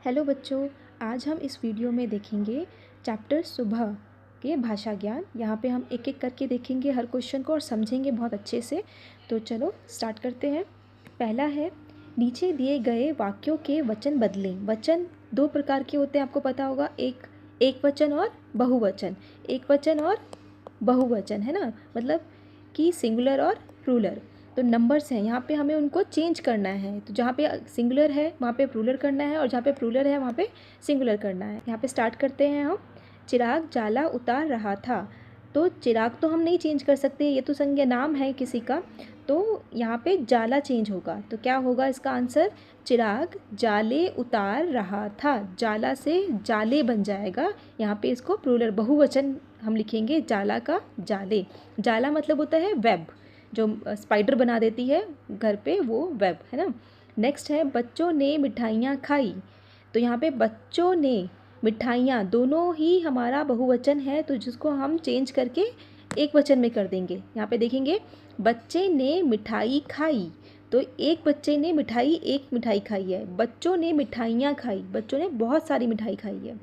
Hello बच्चों, आज हम इस वीडियो में देखेंगे चैप्टर सुबह के भाषा ज्ञान। यहाँ पे हम एक एक करके देखेंगे हर क्वेश्चन को और समझेंगे बहुत अच्छे से। तो चलो स्टार्ट करते हैं। पहला है, नीचे दिए गए वाक्यों के वचन बदलें। वचन दो प्रकार के होते हैं, आपको पता होगा, एक वचन और बहुवचन। एक वचन और बहुवचन है ना, मतलब कि सिंगुलर और प्लूरल। तो नंबर्स हैं, यहाँ पे हमें उनको चेंज करना है। तो जहाँ पे सिंगुलर है वहाँ पे प्लूरल करना है और जहाँ पे प्लूरल है वहाँ पे सिंगुलर करना है। यहाँ पे स्टार्ट करते हैं हम। चिराग जाला उतार रहा था। तो चिराग तो हम नहीं चेंज कर सकते, ये तो संज्ञा नाम है किसी का। तो यहाँ पे जाला चेंज होगा, तो क्या होगा इसका आंसर? चिराग जाले उतार रहा था। जाला से जाले बन जाएगा। यहाँ पे इसको प्लूरल बहुवचन हम लिखेंगे, जाला का जाले। जाला मतलब होता है वेब, जो स्पाइडर बना देती है घर पे, वो वेब है ना। नेक्स्ट है, बच्चों ने मिठाइयाँ खाई। तो यहाँ पे बच्चों ने मिठाइयाँ दोनों ही हमारा बहुवचन है, तो जिसको हम चेंज करके एक वचन में कर देंगे। यहाँ पे देखेंगे, बच्चे ने मिठाई खाई। तो एक बच्चे ने एक मिठाई खाई है। बच्चों ने मिठाइयाँ खाई, बच्चों ने बहुत सारी मिठाई खाई है।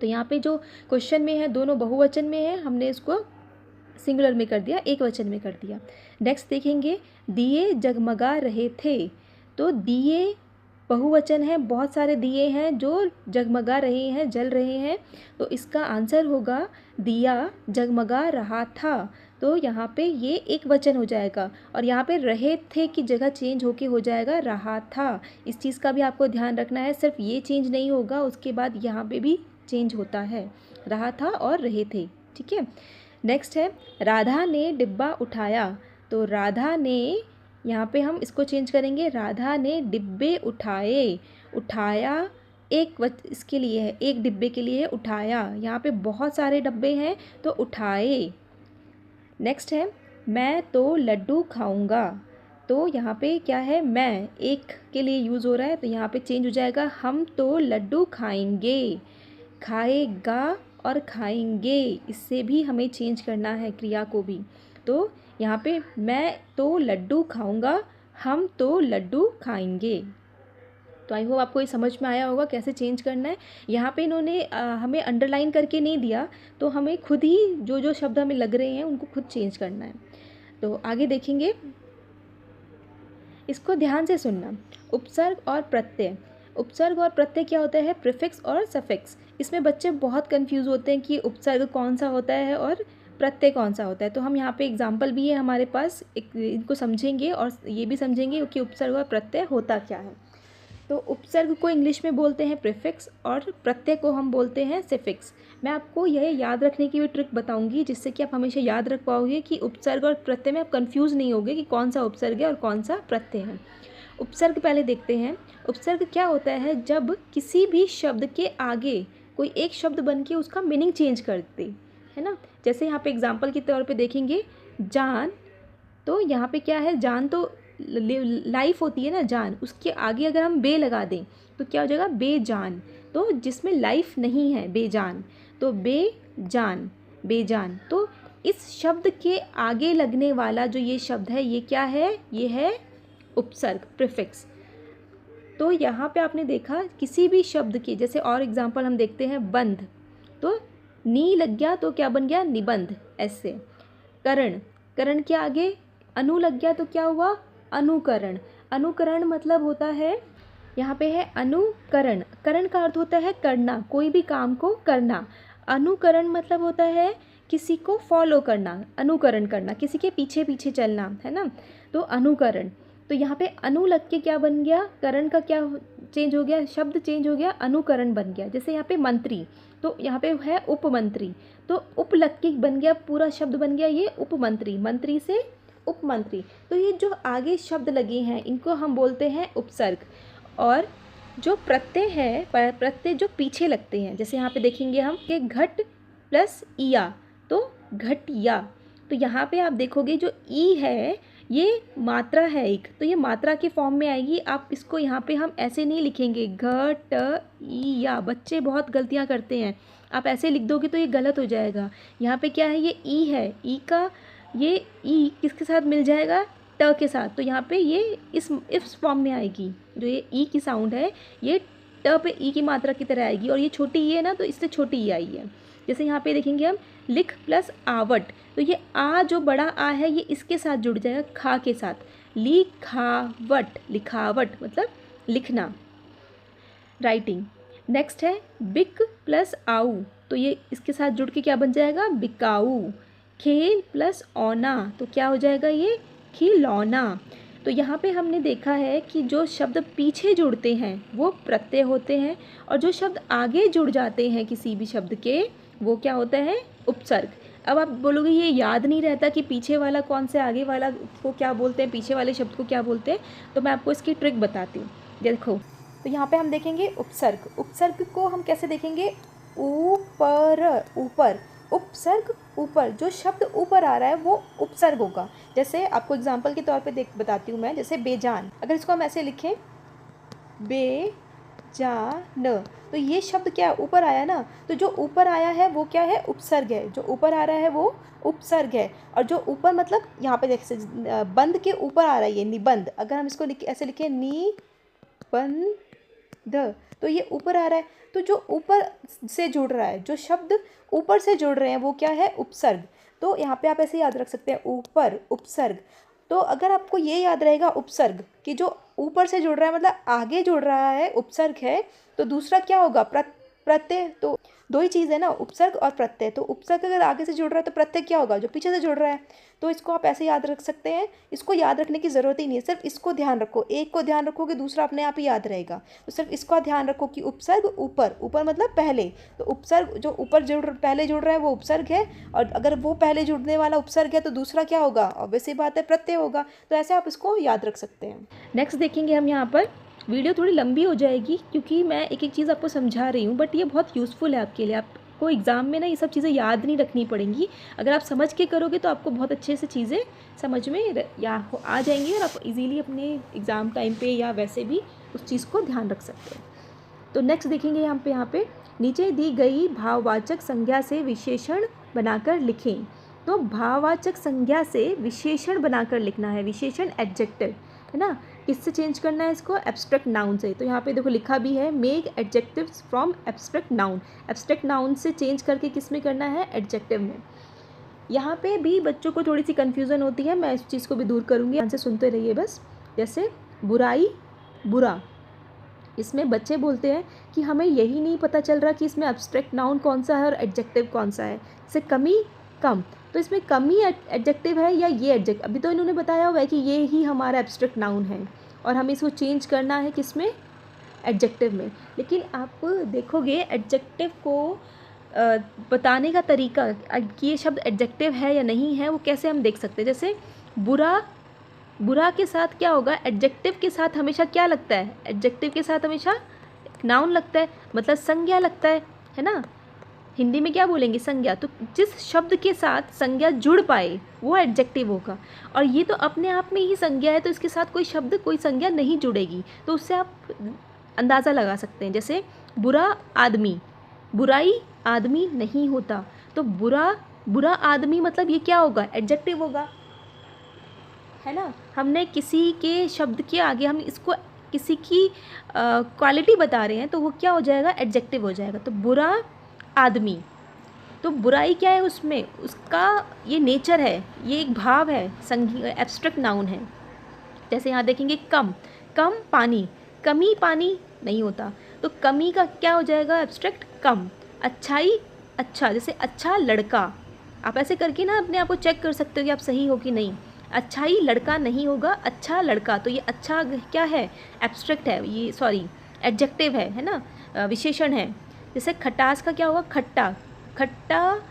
तो यहाँ पे जो क्वेश्चन में है दोनों बहुवचन में है, हमने इसको सिंगुलर में कर दिया, एक वचन में कर दिया। नेक्स्ट देखेंगे, दिए जगमगा रहे थे। तो दिए बहुवचन है, बहुत सारे दिए हैं जो जगमगा रहे हैं, जल रहे हैं। तो इसका आंसर होगा दिया जगमगा रहा था। तो यहाँ पे ये एक वचन हो जाएगा और यहाँ पे रहे थे की जगह चेंज होके हो जाएगा रहा था। इस चीज़ का भी आपको ध्यान रखना है, सिर्फ ये चेंज नहीं होगा, उसके बाद यहाँ पे भी चेंज होता है, रहा था और रहे थे। ठीक है। नेक्स्ट है, राधा ने डिब्बा उठाया। तो राधा ने, यहाँ पे हम इसको चेंज करेंगे, राधा ने डिब्बे उठाए। उठाया इसके लिए है, एक डिब्बे के लिए है उठाया। यहाँ पे बहुत सारे डब्बे हैं तो उठाए। नेक्स्ट है, मैं तो लड्डू खाऊंगा। तो यहाँ पे क्या है, मैं एक के लिए यूज़ हो रहा है, तो यहाँ पे चेंज हो जाएगा, हम तो लड्डू खाएंगे। खाएगा और खाएंगे, इससे भी हमें चेंज करना है क्रिया को भी। तो यहाँ पे मैं तो लड्डू खाऊंगा, हम तो लड्डू खाएंगे। तो आई होप आपको ये समझ में आया होगा कैसे चेंज करना है। यहाँ पे इन्होंने हमें अंडरलाइन करके नहीं दिया, तो हमें खुद ही जो जो शब्द हमें लग रहे हैं उनको खुद चेंज करना है। तो आगे देखेंगे, इसको ध्यान से सुनना। उपसर्ग और प्रत्यय। उपसर्ग और प्रत्यय क्या होता है? प्रीफिक्स और सफिक्स। इसमें बच्चे बहुत कंफ्यूज होते हैं कि उपसर्ग कौन सा होता है और प्रत्यय कौन सा होता है। तो हम यहाँ पे एग्जाम्पल भी है हमारे पास, इनको समझेंगे और ये भी समझेंगे कि उपसर्ग और प्रत्यय होता क्या है। तो उपसर्ग को इंग्लिश में बोलते हैं प्रीफिक्स और प्रत्यय को हम बोलते हैं सफिक्स। मैं आपको यह याद रखने की भी ट्रिक बताऊंगी, जिससे कि आप हमेशा याद रख पाओगे कि उपसर्ग और प्रत्यय में आप कंफ्यूज नहीं होगे कि कौन सा उपसर्ग है और कौन सा प्रत्यय है। उपसर्ग पहले देखते हैं। उपसर्ग क्या होता है? जब किसी भी शब्द के आगे कोई एक शब्द बन के उसका मीनिंग चेंज कर दे, है ना। जैसे यहाँ पे एग्जाम्पल के तौर पे देखेंगे, जान। तो यहाँ पे क्या है, जान तो लाइफ होती है ना, जान, उसके आगे अगर हम बे लगा दें तो क्या हो जाएगा? बेजान। तो जिसमें लाइफ नहीं है, बेजान, तो बेजान, बेजान। तो इस शब्द के आगे लगने वाला जो ये शब्द है, ये क्या है? ये है उपसर्ग, प्रीफिक्स। तो यहाँ पे आपने देखा किसी भी शब्द के, जैसे और एग्जांपल हम देखते हैं, बंध। तो नी लग गया तो क्या बन गया? निबंध। ऐसे करण, करण के आगे अनु लग गया तो क्या हुआ? अनुकरण। अनुकरण मतलब होता है, यहाँ पे है अनुकरण। करण का अर्थ होता है करना, कोई भी काम को करना। अनुकरण मतलब होता है किसी को फॉलो करना, अनुकरण करना, किसी के पीछे पीछे चलना, है ना। तो अनुकरण। तो यहाँ पे अनु लग के क्या बन गया? करण का क्या चेंज हो गया? शब्द चेंज हो गया, अनुकरण बन गया। जैसे यहाँ पे मंत्री, तो यहाँ पे है उपमंत्री, तो उप लग के बन गया, पूरा शब्द बन गया ये उपमंत्री। मंत्री से उपमंत्री। तो ये जो आगे शब्द लगे हैं इनको हम बोलते हैं उपसर्ग। और जो प्रत्यय है, प्रत्यय जो पीछे लगते हैं, जैसे यहाँ पे देखेंगे हम कि घट प्लस इया, तो घटिया। तो यहाँ पे आप देखोगे जो ई है ये मात्रा है एक, तो ये मात्रा के फॉर्म में आएगी। आप इसको यहाँ पे हम ऐसे नहीं लिखेंगे, घट इया। बच्चे बहुत गलतियाँ करते हैं, आप ऐसे लिख दोगे तो ये गलत हो जाएगा। यहाँ पे क्या है? ये ई है, ई का ये ई किसके साथ मिल जाएगा? ट के साथ। तो यहाँ पे ये इस फॉर्म में आएगी, जो ये ई की साउंड है ये ट पे ई की मात्रा की तरह आएगी, और ये छोटी ई है ना, तो इससे छोटी ई आई है। जैसे यहाँ पे देखेंगे हम लिख प्लस आवट, तो ये आ जो बड़ा आ है ये इसके साथ जुड़ जाएगा खा के साथ, लिखावट, लिखावट मतलब लिखना, राइटिंग। नेक्स्ट है बिक प्लस आऊ, तो ये इसके साथ जुड़ के क्या बन जाएगा, बिकाऊ। खेल प्लस औना, तो क्या हो जाएगा ये, खिलौना। तो यहाँ पे हमने देखा है कि जो शब्द पीछे जुड़ते हैं वो प्रत्यय होते हैं, और जो शब्द आगे जुड़ जाते हैं किसी भी शब्द के वो क्या होता है, उपसर्ग। अब आप बोलोगे ये याद नहीं रहता कि पीछे वाला कौन से आगे वाला को क्या बोलते हैं, पीछे वाले शब्द को क्या बोलते हैं, तो मैं आपको इसकी ट्रिक बताती हूँ। देखो, तो यहाँ पे हम देखेंगे उपसर्ग। उपसर्ग को हम कैसे देखेंगे, ऊपर, ऊपर, उपसर्ग ऊपर, जो शब्द ऊपर आ रहा है वो उपसर्ग होगा। जैसे आपको एग्जांपल के तौर पे बताती हूँ मैं, जैसे बेजान, अगर इसको हम ऐसे लिखें बेजान, तो ये शब्द क्या ऊपर आया ना, तो जो ऊपर आया है वो क्या है, उपसर्ग है। जो ऊपर आ रहा है वो उपसर्ग है। और जो ऊपर मतलब यहाँ पे जैसे बंद के ऊपर आ रहा है ये निबंध, अगर हम इसको ऐसे लिखें निबंध, तो ये ऊपर आ रहा है। तो जो ऊपर से जुड़ रहा है, जो शब्द ऊपर से जुड़ रहे हैं वो क्या है, उपसर्ग। तो यहाँ पे आप ऐसे याद रख सकते हैं, ऊपर उपसर्ग। तो अगर आपको ये याद रहेगा उपसर्ग कि जो ऊपर से जुड़ रहा है मतलब आगे जुड़ रहा है, उपसर्ग है, तो दूसरा क्या होगा, प्रत्यय। तो दो ही चीज़ है ना, उपसर्ग और प्रत्यय। तो उपसर्ग अगर आगे से जुड़ रहा है तो प्रत्यय क्या होगा, जो पीछे से जुड़ रहा है। तो इसको आप ऐसे याद रख सकते हैं। इसको याद रखने की ज़रूरत ही नहीं है, सिर्फ इसको ध्यान रखो। एक को ध्यान रखोगे दूसरा अपने आप ही याद रहेगा। तो सिर्फ इसका ध्यान रखो कि उपसर्ग ऊपर, ऊपर मतलब पहले। तो उपसर्ग जो ऊपर पहले जुड़ रहा है वो उपसर्ग है, और अगर वो पहले जुड़ने वाला उपसर्ग है तो दूसरा क्या होगा, ऑब्वियस बात है, प्रत्यय होगा। तो ऐसे आप इसको याद रख सकते हैं। नेक्स्ट देखेंगे हम यहाँ पर, वीडियो थोड़ी लंबी हो जाएगी क्योंकि मैं एक एक चीज़ आपको समझा रही हूँ, बट ये बहुत यूज़फुल है आपके लिए। आपको एग्ज़ाम में ना ये सब चीज़ें याद नहीं रखनी पड़ेंगी। अगर आप समझ के करोगे तो आपको बहुत अच्छे से चीज़ें समझ में आ जाएंगी, और आप इजीली अपने एग्ज़ाम टाइम पे या वैसे भी उस चीज़ को ध्यान रख सकते हैं। तो नेक्स्ट देखेंगे यहाँ पे नीचे दी गई भाववाचक संज्ञा से विशेषण बनाकर लिखें। तो भाववाचक संज्ञा से विशेषण बनाकर लिखना है, विशेषण एडजेक्टिव है ना। किससे चेंज करना है इसको, एब्स्ट्रैक्ट नाउन से। तो यहाँ पे देखो लिखा भी है, make adjectives from abstract noun. Abstract noun से चेंज करके किस में करना है, एडजेक्टिव में। यहाँ पे भी बच्चों को थोड़ी सी कन्फ्यूज़न होती है, मैं इस चीज़ को भी दूर करूँगी, ध्यान से सुनते रहिए बस। जैसे बुराई, बुरा, इसमें बच्चे बोलते हैं कि हमें यही नहीं पता चल रहा कि इसमें एब्स्ट्रैक्ट नाउन कौन सा है और एडजेक्टिव कौन सा है। जैसे कमी, कम, तो इसमें कमी एडजेक्टिव है या ये एडजेक्टिव, अभी तो इन्होंने बताया हुआ है कि ये ही हमारा एब्स्ट्रैक्ट नाउन है और हमें इसको चेंज करना है किसमें, एडजेक्टिव में। लेकिन आप देखोगे एडजेक्टिव को बताने का तरीका कि ये शब्द एडजेक्टिव है या नहीं है, वो कैसे हम देख सकते हैं। जैसे बुरा, बुरा के साथ क्या होगा, एडजेक्टिव के साथ हमेशा क्या लगता है, एडजेक्टिव के साथ हमेशा नाउन लगता है, मतलब संज्ञा लगता है ना। हिंदी में क्या बोलेंगे, संज्ञा। तो जिस शब्द के साथ संज्ञा जुड़ पाए वो एडजेक्टिव होगा, और ये तो अपने आप में ही संज्ञा है, तो इसके साथ कोई शब्द, कोई संज्ञा नहीं जुड़ेगी। तो उससे आप अंदाज़ा लगा सकते हैं। जैसे बुरा आदमी, बुराई आदमी नहीं होता, तो बुरा आदमी मतलब ये क्या होगा, एडजेक्टिव होगा, है ना। हमने किसी के शब्द के आगे हम इसको किसी की क्वालिटी बता रहे हैं तो वो क्या हो जाएगा, एडजेक्टिव हो जाएगा। तो बुरा आदमी, तो बुराई क्या है उसमें, उसका ये नेचर है, ये एक भाव है, एब्स्ट्रैक्ट नाउन है। जैसे यहाँ देखेंगे कम, कम पानी, कमी पानी नहीं होता, तो कमी का क्या हो जाएगा, एब्स्ट्रैक्ट कम। अच्छाई, अच्छा, जैसे अच्छा लड़का, आप ऐसे करके ना अपने आप को चेक कर सकते हो कि आप सही हो कि नहीं। अच्छाई लड़का नहीं होगा, अच्छा लड़का, तो ये अच्छा क्या है, एब्स्ट्रैक्ट है, ये सॉरी एडजेक्टिव है ना, विशेषण है। जैसे खटास का क्या होगा, खट्टा, खट्टा,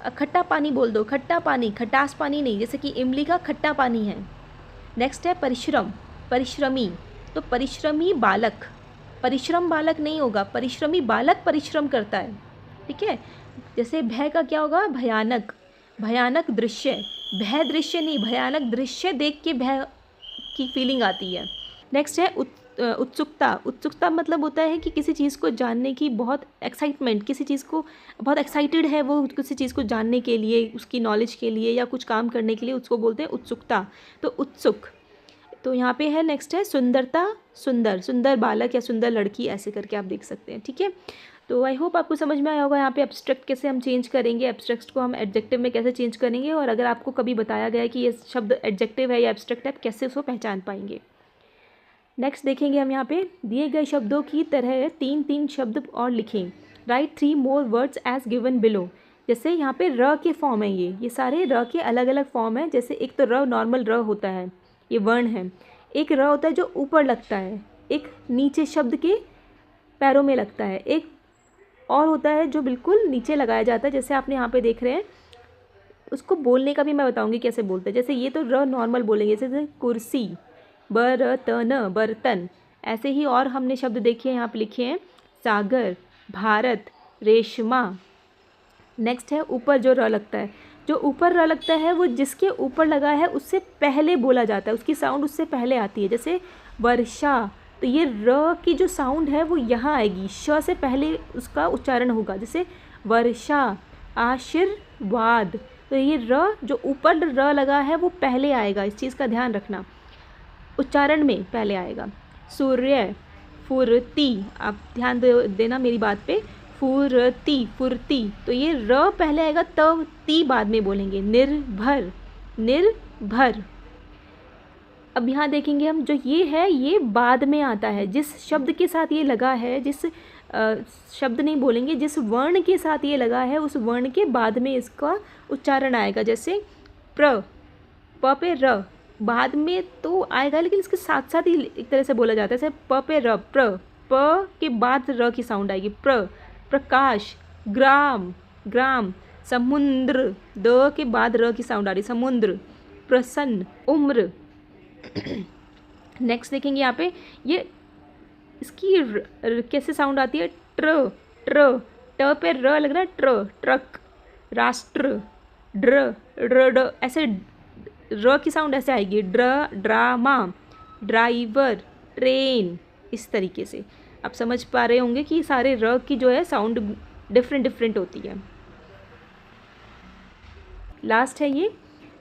खट्टा पानी बोल दो, खट्टा पानी, खटास पानी नहीं, जैसे कि इमली का खट्टा पानी है। नेक्स्ट है परिश्रम, परिश्रमी, तो परिश्रमी बालक, परिश्रम बालक नहीं होगा, परिश्रमी बालक परिश्रम करता है, ठीक है। जैसे भय का क्या होगा, भयानक, भयानक दृश्य, भय दृश्य नहीं, भयानक दृश्य देख के भय की फीलिंग आती है। नेक्स्ट है उत्सुकता, उत्सुकता मतलब होता है कि किसी चीज़ को जानने की बहुत एक्साइटमेंट, किसी चीज़ को बहुत एक्साइटेड है वो किसी चीज़ को जानने के लिए, उसकी नॉलेज के लिए या कुछ काम करने के लिए, उसको बोलते हैं उत्सुकता। तो उत्सुक, तो यहाँ पे है नेक्स्ट है सुंदरता, सुंदर, सुंदर बालक या सुंदर लड़की, ऐसे करके आप देख सकते हैं। ठीक है, तो आई होप आपको समझ में आया होगा यहाँ पे एब्स्ट्रैक्ट कैसे हम चेंज करेंगे, एब्स्ट्रैक्ट को हम एडजेक्टिव में कैसे चेंज करेंगे, और अगर आपको कभी बताया गया है कि ये शब्द एडजेक्टिव है या एब्स्ट्रैक्ट है, आप कैसे उसको पहचान पाएंगे। नेक्स्ट देखेंगे हम यहाँ पे दिए गए शब्दों की तरह 3 शब्द और लिखें। Write 3 more words as given below. जैसे यहाँ पे र के फॉर्म है, ये सारे र के अलग अलग फॉर्म है। जैसे एक तो र नॉर्मल र होता है, ये वर्ण है। एक र होता है जो ऊपर लगता है, एक नीचे शब्द के पैरों में लगता है, एक और होता है जो बिल्कुल नीचे लगाया जाता है, जैसे आपने यहाँ पे देख रहे हैं। उसको बोलने का भी मैं बताऊँगी कैसे बोलते हैं। जैसे ये तो र नॉर्मल बोलेंगे, जैसे कुर्सी, बर्तन, बर्तन। ऐसे ही और हमने शब्द देखे हैं, यहाँ पे लिखे हैं सागर, भारत, रेशमा। नेक्स्ट है ऊपर जो र लगता है, जो ऊपर र लगता है वो जिसके ऊपर लगा है उससे पहले बोला जाता है, उसकी साउंड उससे पहले आती है। जैसे वर्षा, तो ये र की जो साउंड है वो यहाँ आएगी, श से पहले उसका उच्चारण होगा। जैसे वर्षा, आशीर्वाद, तो ये र जो ऊपर र लगा है वो पहले आएगा, इस चीज़ का ध्यान रखना, उच्चारण में पहले आएगा। सूर्य, फुर्ती, आप ध्यान देना मेरी बात पे, फुर्ती, फुर्ती, तो ये र पहले आएगा तब ती बाद में बोलेंगे। निर्भर, निर्भर। अब यहाँ देखेंगे हम, जो ये है ये बाद में आता है, जिस शब्द के साथ ये लगा है, जिस शब्द नहीं बोलेंगे, जिस वर्ण के साथ ये लगा है उस वर्ण के बाद में इसका उच्चारण आएगा। जैसे प्र, प पे र, बाद में तो आएगा लेकिन इसके साथ साथ ही एक तरह से बोला जाता है। जैसे प पे र, प्र, प के बाद र की साउंड आएगी, प्र। प्रकाश, ग्राम, ग्राम। समुद्र, द के बाद र की साउंड आ रही, समुद्र। प्रसन्न, उम्र। नेक्स्ट देखेंगे यहाँ पे, ये इसकी कैसे साउंड आती है, ट्र, ट्र, ट पे र लग रहा है, ट्र, ट्रक। राष्ट्र, ड्र, ड, ऐसे र की साउंड ऐसे आएगी, ड्र, ड्रामा, ड्राइवर, ट्रेन। इस तरीके से आप समझ पा रहे होंगे कि सारे र की जो है साउंड डिफरेंट होती है। लास्ट है ये,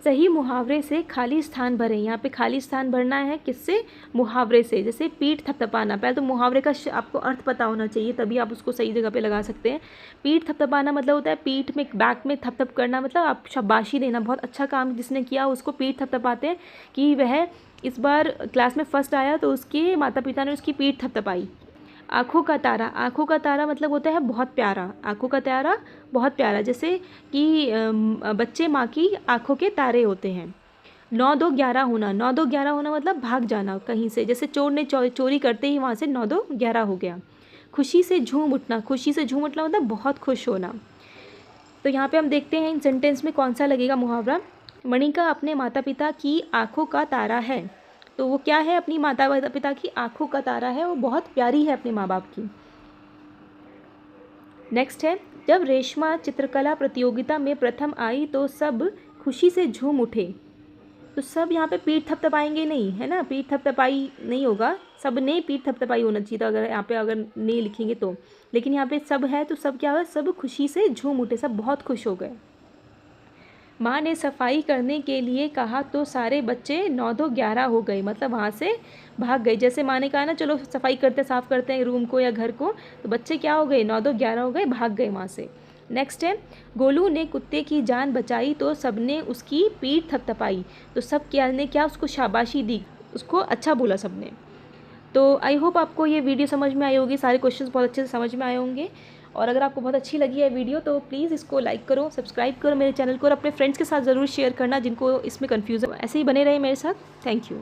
सही मुहावरे से खाली स्थान भरें। यहाँ पे खाली स्थान भरना है किससे, मुहावरे से। जैसे पीठ थपथपाना, पहले तो मुहावरे का आपको अर्थ पता होना चाहिए, तभी आप उसको सही जगह पे लगा सकते हैं। पीठ थपथपाना मतलब होता है पीठ में, बैक में थपथप करना, मतलब आप शाबाशी देना, बहुत अच्छा काम जिसने किया उसको पीठ थपथपाते हैं। कि वह इस बार क्लास में फर्स्ट आया तो उसके माता पिता ने उसकी पीठ थपथपाई। आँखों का तारा, आँखों का तारा मतलब होता है बहुत प्यारा, आँखों का तारा बहुत प्यारा। जैसे कि बच्चे माँ की आँखों के तारे होते हैं। 9-2-11 होना, 9-2-11 होना मतलब भाग जाना कहीं से। जैसे चोर ने चोरी करते ही वहाँ से 9-2-11 हो गया। खुशी से झूम उठना, खुशी से झूम उठना मतलब बहुत खुश होना। तो यहाँ पे हम देखते हैं इन सेंटेंस में कौन सा लगेगा मुहावरा। मणिका अपने माता पिता की आँखों का तारा है, तो वो क्या है, अपनी माता पिता की आंखों का तारा है, वो बहुत प्यारी है अपने माँ बाप की। नेक्स्ट है, जब रेशमा चित्रकला प्रतियोगिता में प्रथम आई तो सब खुशी से झूम उठे। तो सब यहाँ पे पीठ थपथपाएंगे नहीं, है ना, पीठ थपथपाई नहीं होगा, सब ने पीठ थपथपाई होना चाहिए था अगर यहाँ पे अगर नहीं लिखेंगे तो। लेकिन यहाँ पे सब है तो सब क्या हुआ, सब खुशी से झूम उठे, सब बहुत खुश हो गए। माँ ने सफाई करने के लिए कहा तो सारे बच्चे 9-2-11 हो गए, मतलब वहाँ से भाग गए। जैसे माँ ने कहा ना चलो सफाई करते साफ़ करते हैं रूम को या घर को, तो बच्चे क्या हो गए, 9-2-11 हो गए, भाग गए वहाँ से। नेक्स्ट है, गोलू ने कुत्ते की जान बचाई तो सबने उसकी पीठ थपथपाई। तो सब क्या ने क्या उसको शाबाशी दी, उसको अच्छा बोला सबने। तो आई होप आपको ये वीडियो समझ में आई होगी, सारे क्वेश्चंस बहुत अच्छे से समझ में आए होंगे। और अगर आपको बहुत अच्छी लगी है वीडियो तो प्लीज़ इसको लाइक करो, सब्सक्राइब करो मेरे चैनल को, और अपने फ्रेंड्स के साथ ज़रूर शेयर करना जिनको इसमें कन्फ्यूज़न। ऐसे ही बने रहे मेरे साथ। Thank you.